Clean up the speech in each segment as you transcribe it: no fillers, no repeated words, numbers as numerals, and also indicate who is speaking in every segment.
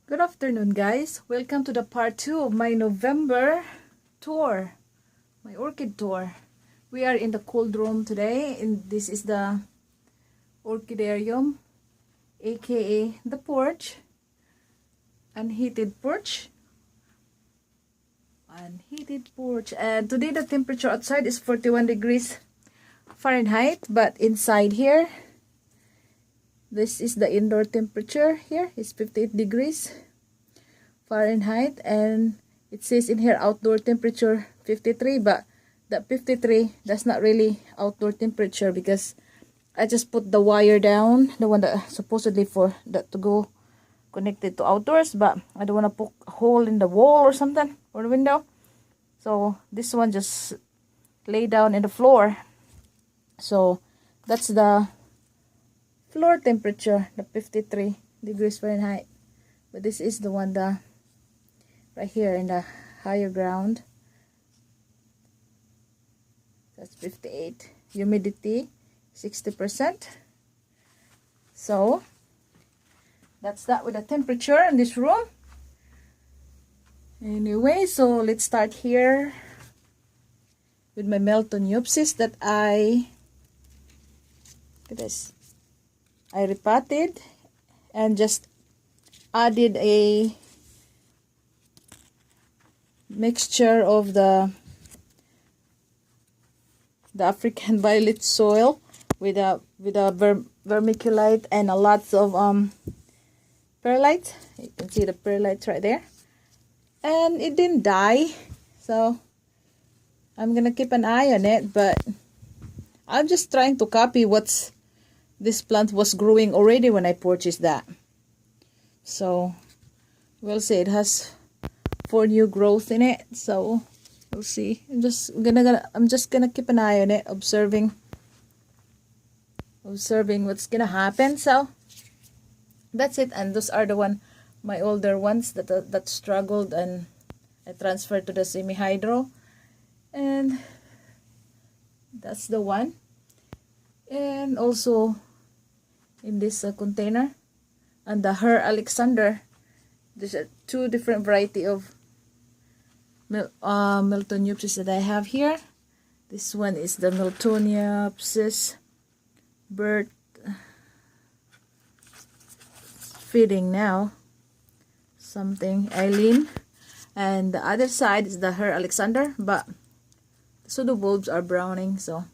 Speaker 1: Good afternoon, guys. Welcome to the part 2 of my November tour, my orchid tour. We are in the cold room today, and this is the orchidarium, aka the porch, unheated porch. Unheated porch. And today the temperature outside is 41 degrees Fahrenheit, but inside here, this is the indoor temperature. Here is 58 degrees Fahrenheit, and it says in here outdoor temperature 53, but that 53 that's not really outdoor temperature because I just put the wire down, the one that supposedly for that to go connected to outdoors, but I don't want to poke a hole in the wall or something or the window, so this one just lay down in the floor. So that's the floor temperature, the 53 degrees Fahrenheit. But this is the one that right here in the higher ground, that's 58. Humidity 60%. So that's that with the temperature in this room. Anyway, so let's start here with my Meltoniopsis that look at this, I repotted and just added a mixture of the African violet soil with a vermiculite and a lots of perlite. You can see the perlite right there, and it didn't die, so I'm gonna keep an eye on it. But I'm just trying to copy what's this plant was growing already when I purchased that. So we'll see. It has 4 new growth in it, so we'll see. I'm just gonna keep an eye on it, observing what's gonna happen. So that's it. And those are the my older ones that struggled, and I transferred to the semi-hydro, and that's the one. And also in this container, and the Her Alexander, there's 2 different variety of Meltoniopsis that I have here. This one is the Meltoniopsis bird feeding now something Eileen, and the other side is the Her Alexander, but the pseudobulbs are browning, so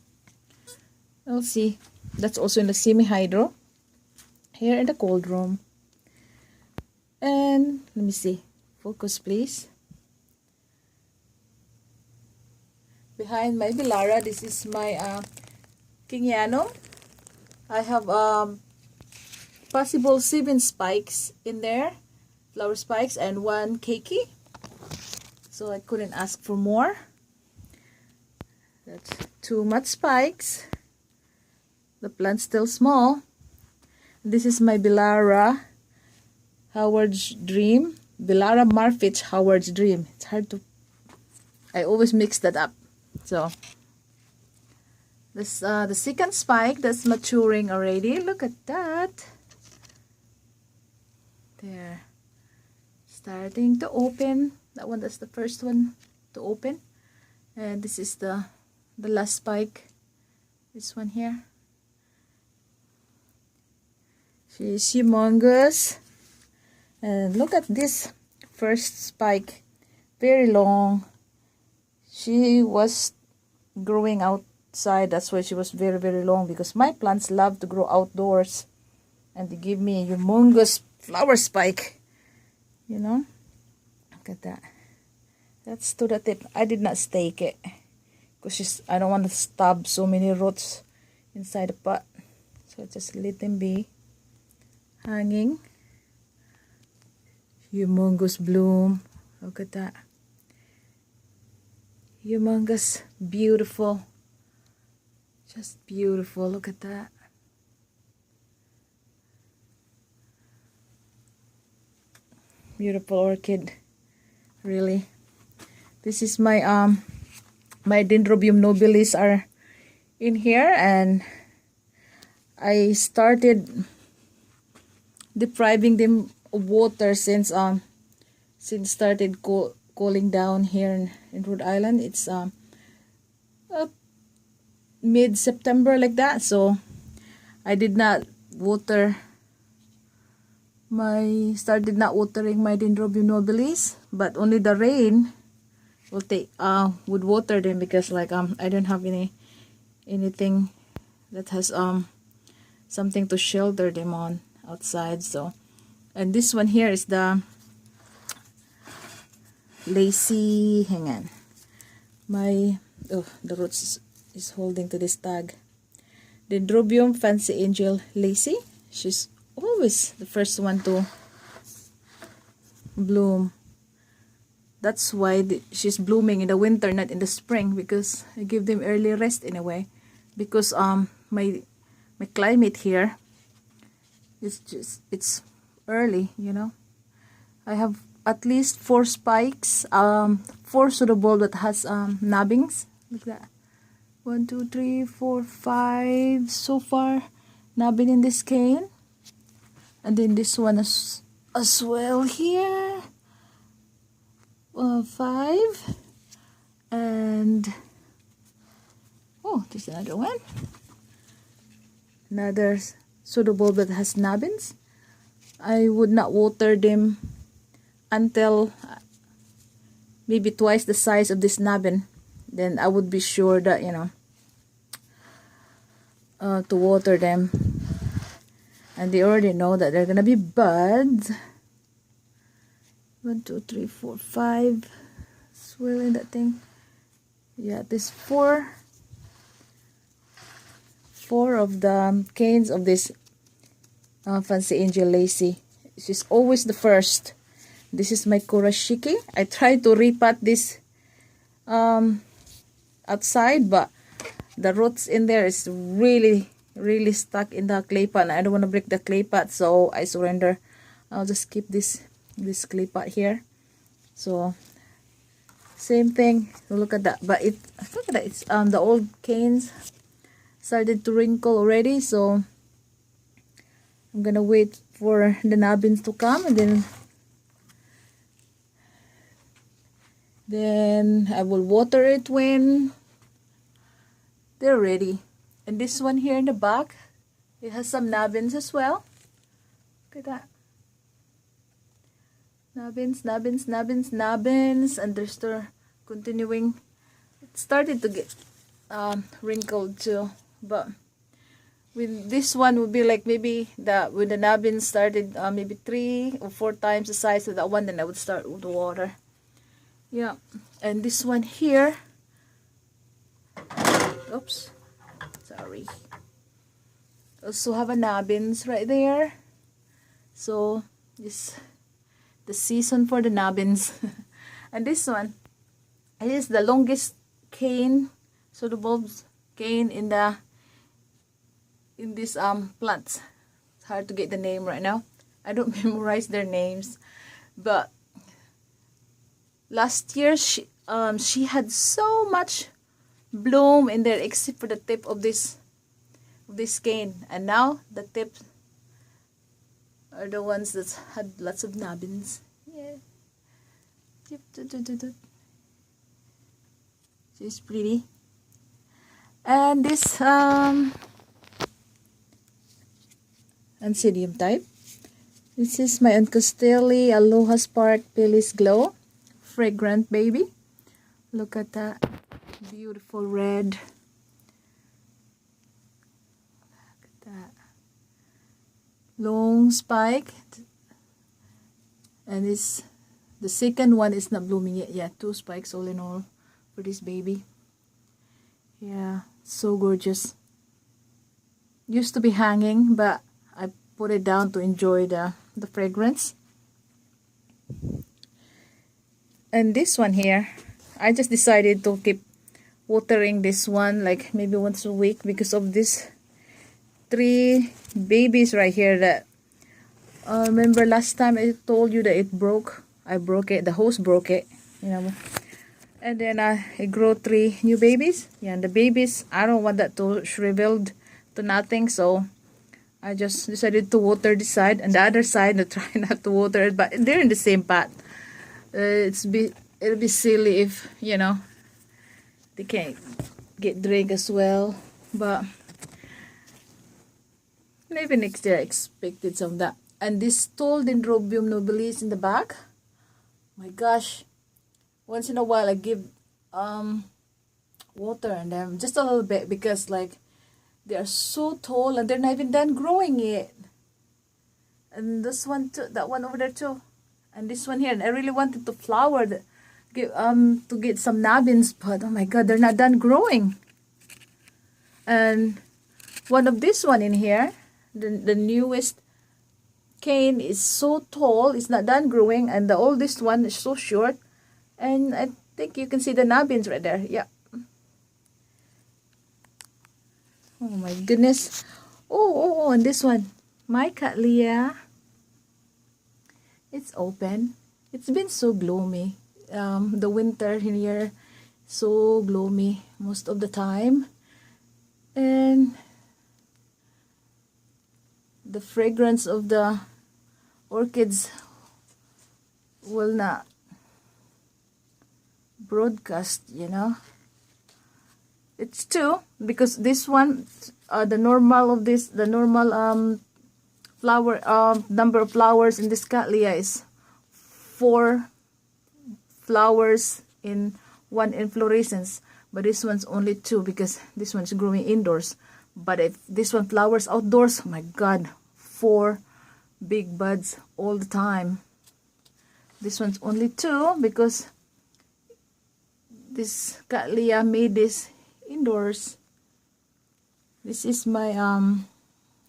Speaker 1: we'll see. That's also in the semi-hydro here in the cold room. And let me see, focus please. Behind my Bilara, this is my Kingianum. I have possible 7 spikes in there, flower spikes, and 1 keiki, so I couldn't ask for more. That's too much spikes. The plant's still small. This is my Bilara Howard's Dream. Bilara Marfitch Howard's Dream. It's hard to, I always mix that up. So this the second spike that's maturing already. Look at that. There. Starting to open. That one, that's the first one to open. And this is the last spike. This one here. She's humongous. And look at this first spike. Very long. She was growing outside. That's why she was very, very long, because my plants love to grow outdoors. And they give me a humongous flower spike. You know? Look at that. That's to the tip. I did not stake it, because I don't want to stab so many roots inside the pot. So just let them be hanging. Humongous bloom. Look at that. Humongous, beautiful. Just beautiful. Look at that. Beautiful orchid. Really. This is my my Dendrobium nobilis are in here, and I started depriving them water since started cooling down here in Rhode Island. It's mid-September like that, so I did not water started not watering my Dendrobium nobilis, but only the rain would water them, because like I don't have anything that has something to shelter them on outside. So, and this one here is the lacy, hang on, the roots is holding to this tag. Dendrobium Fancy Angel Lacy. She's always the first one to bloom. That's why she's blooming in the winter, not in the spring, because I give them early rest in a way. Because my climate here it's early, you know. I have at least 4 spikes, 4 pseudobulb that has knobbings like that. 1, 2, 3, 4, 5 so far knobbing in this cane, and then this one as well here. 5, and oh, there's another one. Another pseudobulb that has knobbins. I would not water them until maybe twice the size of this knobbin. Then I would be sure that, you know, to water them. And they already know that they're gonna be buds. 1, 2, 3, 4, 5. Swirling that thing. Yeah, there's 4 of the canes of this Fancy Angel Lacy. She's always the first. This is my Kurashiki. I tried to repot this outside, but the roots in there is really stuck in the clay pot, and I don't want to break the clay pot, so I surrender. I'll just keep this clay pot here. So same thing. Look at that, but look at that. It's the old canes started to wrinkle already, so I'm gonna wait for the knobbins to come, and then I will water it when they're ready. And this one here in the back, it has some knobbins as well. Look at that. Knobbins, and they're still continuing. It started to get wrinkled too, but with this one would be like maybe when the knobbins started maybe 3 or 4 times the size of that one, then I would start with the water. Yeah, and this one here, oops, sorry, also have a knobbins right there. So this the season for the knobbins. And this one, it is the longest cane, so the bulbs cane in these plants. It's hard to get the name right now. I don't memorize their names, but last year she had so much bloom in there, except for the tip of this cane, and now the tips are the ones that had lots of knobbins. Yeah, she's pretty. And this Ansidium type. This is my Oncostelli Aloha Spark Pilis Glow fragrant baby. Look at that beautiful red. Look at that long spike, and the second one is not blooming yet. Yeah, 2 spikes all in all for this baby. Yeah, so gorgeous. Used to be hanging, but I put it down to enjoy the fragrance. And this one here, I just decided to keep watering this one like maybe once a week, because of this 3 babies right here that remember last time I told you that it broke. I broke it, the hose broke it, you know. And then I grew 3 new babies. Yeah, and the babies, I don't want that to shriveled to nothing, so I just decided to water this side, and the other side I try not to water it, but they're in the same pot. It'll be silly if, you know, they can't get drink as well. But maybe next year I expected some of that. And this tall Dendrobium nobilis in the back. My gosh. Once in a while I give water on them. Just a little bit, because like they are so tall and they're not even done growing yet. And this one too, that one over there too. And this one here. And I really wanted to flower to get some nubbins, but oh my god, they're not done growing. And one of this one in here, the newest cane is so tall, it's not done growing, and the oldest one is so short. And I think you can see the nubbins right there. Yeah. Oh my goodness. Oh, and this one, my Cattleya. It's open. It's been so gloomy. The winter here, so gloomy most of the time. And the fragrance of the orchids will not broadcast, you know. It's two, because this one, the normal flower number of flowers in this Cattleya is 4 flowers in one inflorescence, but this one's only 2 because this one's growing indoors. But if this one flowers outdoors, oh my god, 4 big buds all the time. This one's only 2 because this Cattleya made this indoors. This is my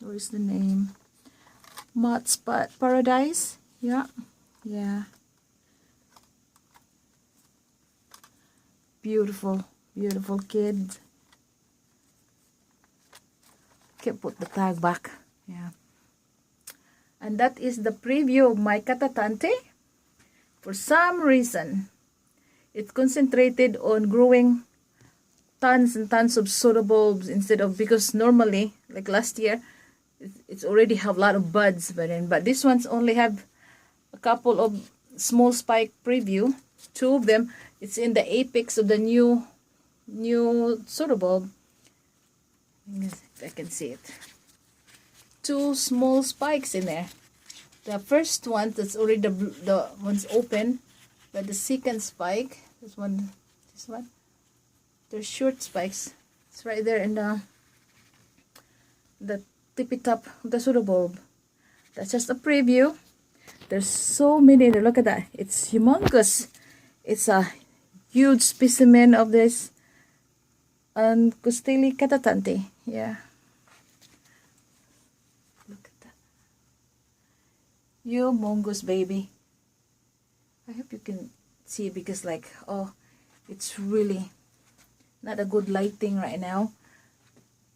Speaker 1: what is the name? Mud Spot Paradise. Yeah. Beautiful kid. Okay, put the tag back. Yeah. And that is the preview of my Catatante. For some reason, it concentrated on growing tons and tons of pseudobulbs instead of, because normally, like last year, it's already have a lot of buds by then. But this one's only have a couple of small spike preview. 2 of them. It's in the apex of the new pseudobulb. If I can see it. 2 small spikes in there. The first one, that's already the one's open, but the second spike, this one, they're short spikes. It's right there in the tippy top of the pseudobulb. That's just a preview. There's so many there. Look at that. It's humongous. It's a huge specimen of this Costeli Catatante. Yeah. Look at that. Humongous, baby. I hope you can see, because like, oh, it's really not a good lighting right now.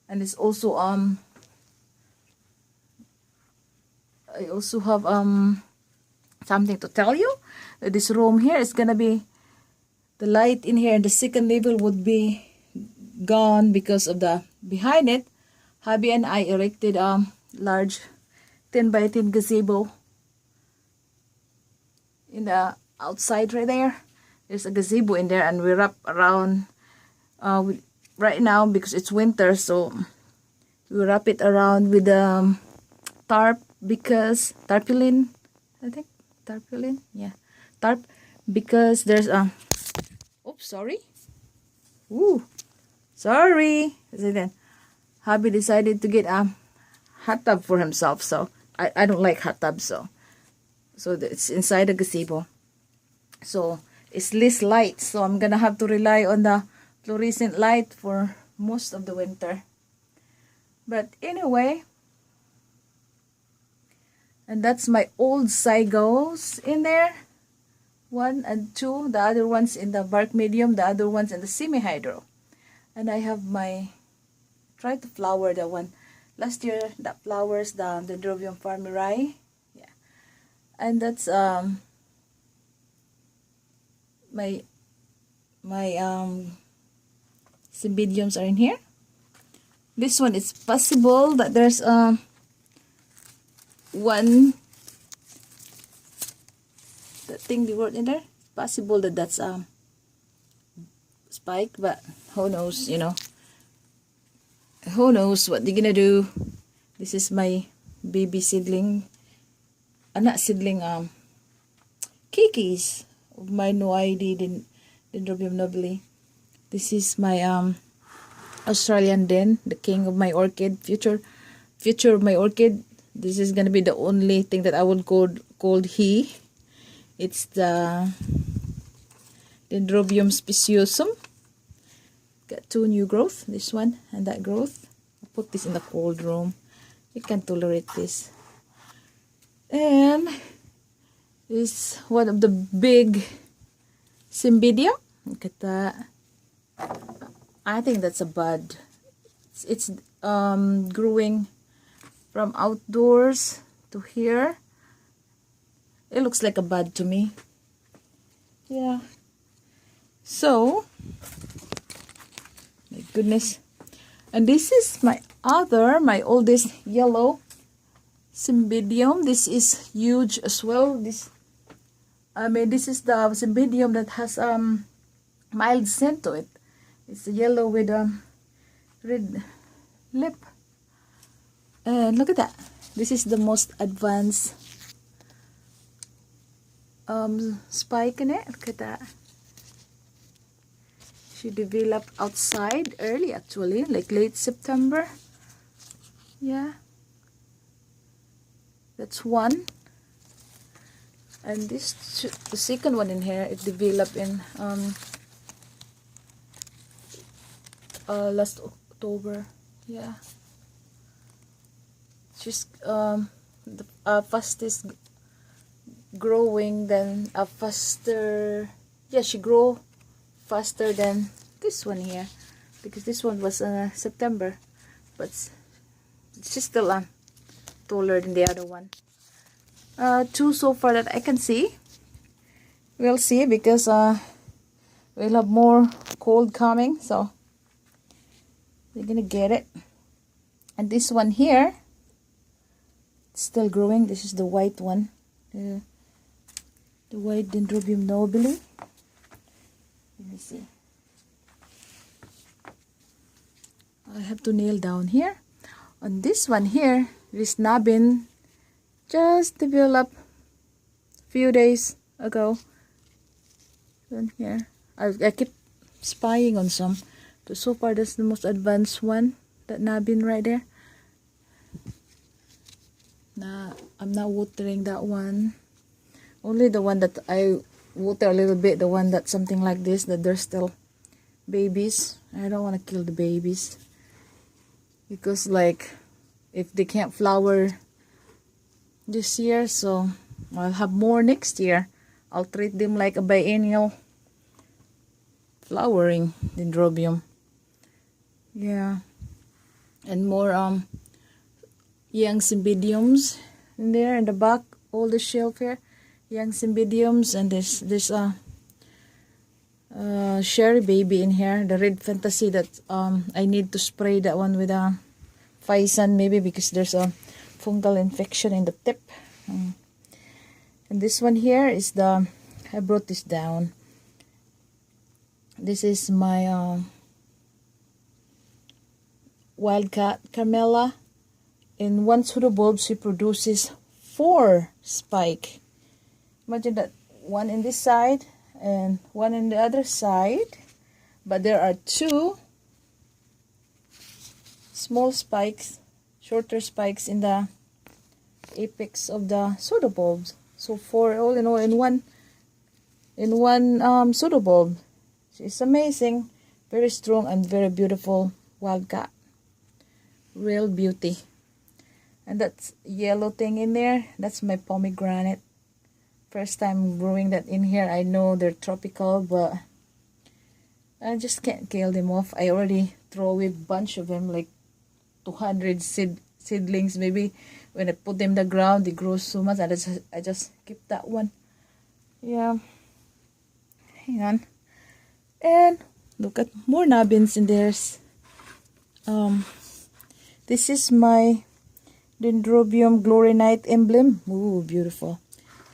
Speaker 1: And it's also I also have something to tell you. This room here is gonna be, the light in here in the second level would be gone because of the, behind it, hubby and I erected large 10 by 10 gazebo in the outside right there. There's a gazebo in there, and we wrap around right now because it's winter, so we wrap it around with tarp, because tarpaulin, I think tarpaulin, yeah, tarp, because there's oops, sorry, sorry. So then hubby decided to get a hot tub for himself, so I don't like hot tubs, so it's inside the gazebo, so it's less light, so I'm gonna have to rely on the fluorescent light for most of the winter. But anyway, and that's my old Zygos in there, 1 and 2, the other ones in the bark medium, the other ones in the semi-hydro. And I have my, try to flower the one last year that flowers, the Dendrobium farmeri. Yeah. And that's my cymbidiums are in here. This one, it's possible that there's one, that thing they wrote in there. Possible that that's spike, but who knows, you know. Who knows what they're gonna do. This is my baby seedling, not seedling, kikis of my no ID Dendrobium nobile. This is my Australian den, the king of my orchid, future of my orchid. This is gonna be the only thing that I would call he. It's the Dendrobium speciosum. Got two new growth, this one and that growth. I'll put this in the cold room. You can tolerate this. And this one of the big Cymbidium. Look at that. I think that's a bud. It's growing from outdoors to here. It looks like a bud to me. Yeah. So, my goodness. And this is my oldest yellow Cymbidium. This is huge as well. This is the Cymbidium that has mild scent to it. It's yellow with red lip. And look at that. This is the most advanced spike in it. Look at that. She developed outside early, actually, like late September. Yeah. That's one. And this, the second one in here, it developed in last October. Yeah. She's the fastest growing than faster. Yeah, she grow faster than this one here, because this one was September, but she's still taller than the other one. Two so far that I can see. We'll see, because we'll have more cold coming, so we're gonna get it. And this one here, it's still growing. This is the white one, the white Dendrobium nobile. Let me see. I have to nail down here. On this one here, this nubbin just developed a few days ago. Then here, I keep spying on some. So far, that's the most advanced one. That nubbin right there. Nah, I'm not watering that one. Only the one that I water a little bit, the one that's something like this, that there's still babies. I don't want to kill the babies, because like if they can't flower this year, so I'll have more next year. I'll treat them like a biennial flowering Dendrobium. Yeah. And more young Cymbidiums in there in the back, all the shelf here. Young Cymbidiums, and this Sherry baby in here, the red fantasy that I need to spray that one with a Physan maybe, because there's a fungal infection in the tip. And this one here is the, I brought this down. This is my Wildcat Carmela. In one pseudobulb, she produces 4 spike. Imagine that, one in this side and one in the other side, but there are 2 small spikes, shorter spikes in the apex of the pseudobulbs. So 4 all in all in one pseudobulb. It's amazing, very strong and very beautiful wildcat, real beauty. And that yellow thing in there, that's my pomegranate. First time growing that in here. I know they're tropical, but I just can't kill them off. I already throw away a bunch of them, like 200 seedlings maybe. When I put them in the ground, they grow so much. I just keep that one. Yeah. Hang on. And look at more nubbins in there. This is my Dendrobium Glory Night emblem. Ooh, beautiful.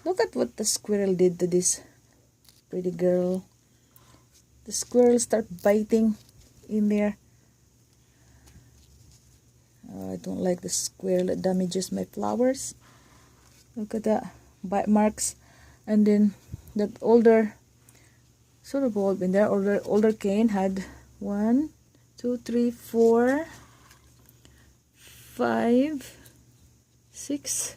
Speaker 1: Look at what the squirrel did to this pretty girl. The squirrel start biting in there. Oh, I don't like the squirrel that damages my flowers. Look at that bite marks. And then that older sort of bulb in there, older cane had 1, 2, 3, 4, 5, 6,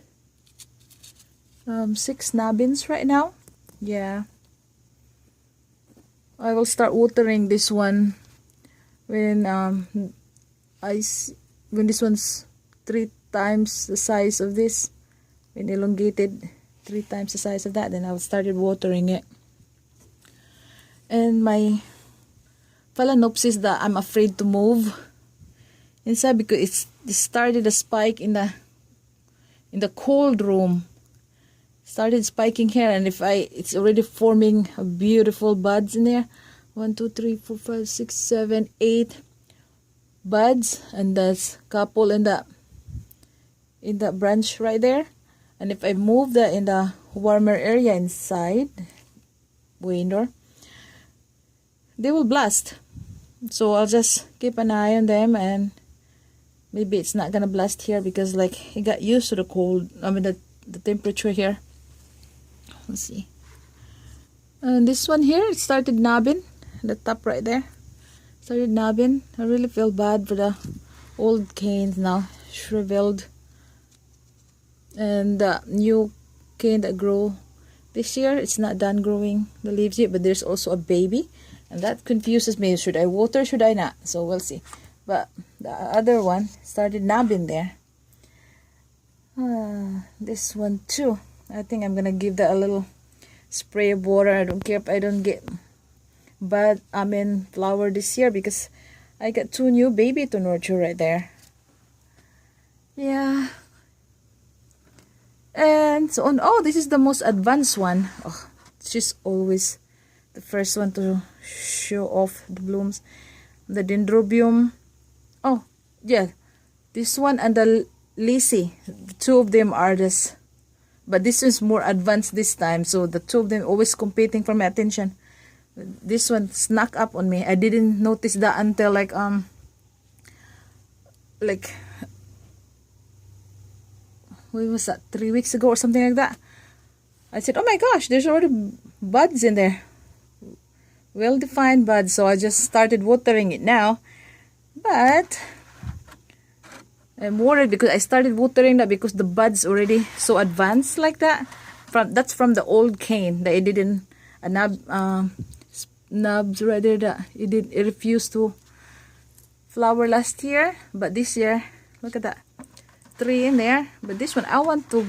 Speaker 1: 6 nubbins right now. Yeah, I will start watering this one when when this one's 3 times the size of this, when elongated 3 times the size of that, then I'll started watering it. And my phalaenopsis that I'm afraid to move inside because it started a spike in the cold room. Started spiking here, and it's already forming a beautiful buds in there. 1, 2, 3, 4, 5, 6, 7, 8 buds, and there's couple in the branch right there. And if I move that in the warmer area inside window, they will blast. So I'll just keep an eye on them, and maybe it's not gonna blast here because like it got used to the cold. I mean the temperature here. Let's see. And this one here, it started nubbing. The top right there started nubbing. I really feel bad for the old canes now, shriveled. And the new cane that grow this year, it's not done growing the leaves yet, but there's also a baby, and that confuses me. Should I water, should I not? So we'll see. But the other one started nubbing there. This one too, I think I'm gonna give that a little spray of water. I don't care if I don't get flower this year because I got 2 new baby to nurture right there. Yeah. And so on. Oh, this is the most advanced one. Oh, she's always the first one to show off the blooms. The dendrobium. Oh, yeah. This one and the Lizzie. The 2 of them are this. But this is more advanced this time. So the 2 of them always competing for my attention. This one snuck up on me. I didn't notice that until like what was that, 3 weeks ago or something like that. I said, oh my gosh, there's already buds in there, well defined buds. So I just started watering it now, but I'm worried because I started watering that because the buds already so advanced like that. That's from the old cane that it didn't nubs rather that it refused to flower last year. But this year, look at that, 3 in there. But this one I want to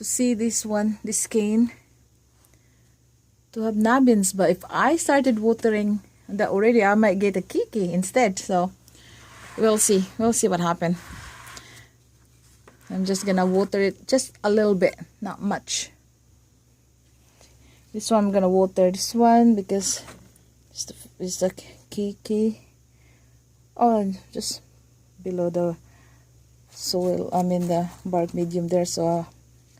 Speaker 1: see this one, this cane, to have nubbins. But if I started watering that already, I might get a kiki instead. So we'll see what happens. I'm just gonna water it just a little bit, not much. This one I'm gonna water this one because it's the kiki. Oh, just below the soil, I mean the bark medium there. So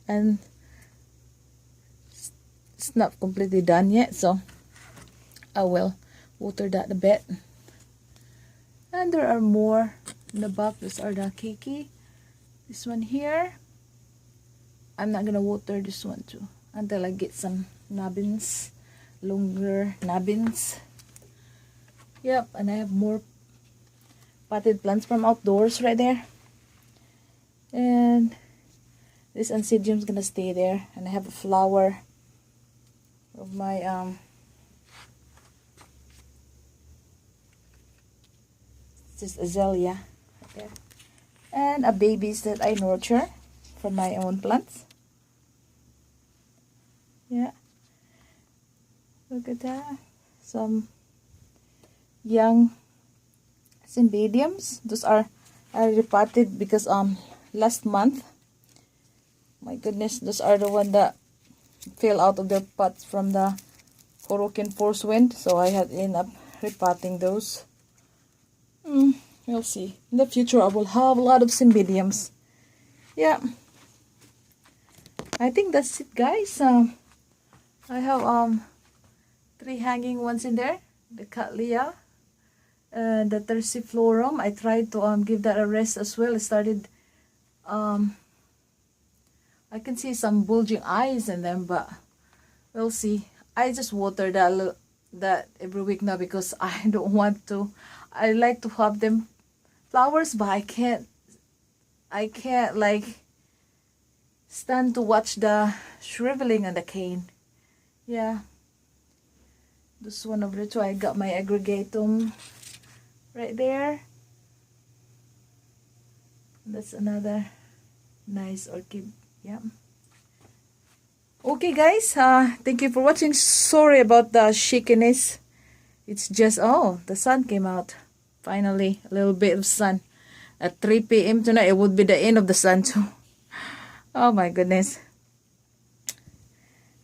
Speaker 1: and it's not completely done yet, so I will water that a bit. And there are more in the back. These are the kiki. This one here, I'm not gonna water this one too until I get some nubbins, longer nubbins. Yep, and I have more potted plants from outdoors right there. And this Ansidium is gonna stay there, and I have a flower of my this azalea right there, and a babies that I nurture from my own plants. Yeah, look at that, some young Cymbidiums. Those are I repotted because last month, my goodness, those are the one that fell out of their pots from the Hurricane force wind, so I had end up repotting those. We'll see. In the future, I will have a lot of cymbidiums. Yeah. I think that's it, guys. I have 3 hanging ones in there. The Cattleya, the Tersiflorum. I tried to give that a rest as well. I started. I can see some bulging eyes in them, but we'll see. I just water that every week now because I don't want to. I like to have them flowers, but I can't like stand to watch the shriveling on the cane. Yeah. This one over there too. I got my aggregatum right there. That's another nice orchid. Yeah. Okay, guys. Thank you for watching. Sorry about the shakiness. It's just, oh, the sun came out. Finally, a little bit of sun. At 3 p.m. tonight, it would be the end of the sun too. Oh my goodness.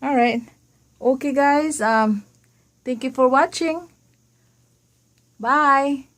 Speaker 1: Alright. Okay, guys. Thank you for watching. Bye.